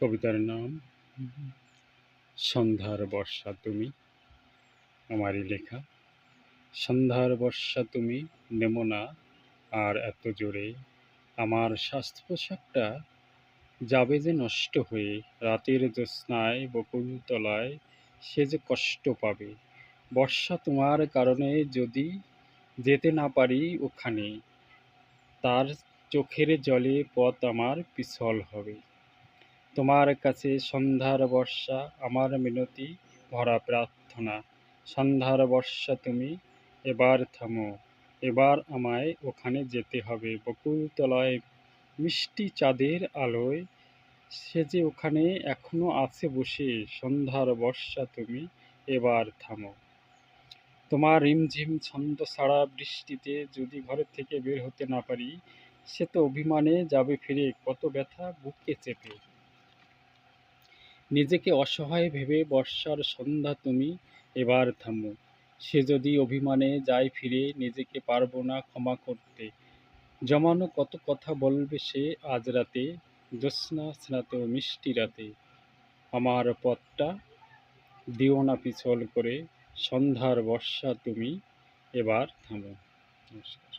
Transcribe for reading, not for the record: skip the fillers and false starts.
কবিতার নাম সন্ধ্যার বর্ষা তুমি। আমারই লেখা। সন্ধ্যার বর্ষা তুমি নেমো না আর এত জোরে, আমার স্বাস্থ্য পোশাকটা যাবে যে নষ্ট হয়ে। রাতের জ্যোৎস্নায় বকুলতলায় সে যে কষ্ট পাবে। বর্ষা তোমার কারণে যদি যেতে না পারি ওখানে, তার চোখের জলে পথ আমার পিছল হবে। তোমার কাছে সন্ধ্যার বর্ষা আমার মিনতি ভরা প্রার্থনা। সন্ধ্যার বর্ষা তুমি এবার থামো, এবার আমায় ওখানে যেতে হবে। বকুলতলায় মিষ্টি চাঁদের আলোয় সে যে ওখানে এখনো আছে বসে। সন্ধ্যার বর্ষা তুমি এবার থামো। তোমার রিমঝিম ছন্দ ছাড়া বৃষ্টিতে যদি ঘরের থেকে বের হতে না পারি, সে তো অভিমানে যাবে ফিরে, কত ব্যথা বুকে চেপে। নিজেকে অসহায় ভেবে বর্ষার সন্ধ্যা তুমি এবার থামো। সে যদি অভিমানে যায় ফিরে, নিজেকে পারবো না ক্ষমা করতে। জমানো কত কথা বলবে সে আজ রাতে, জ্যোৎস্না স্নাত মিষ্টি রাতে। আমার পথটা দিও না পিছল করে, সন্ধ্যার বর্ষা তুমি এবার থামো। নমস্কার।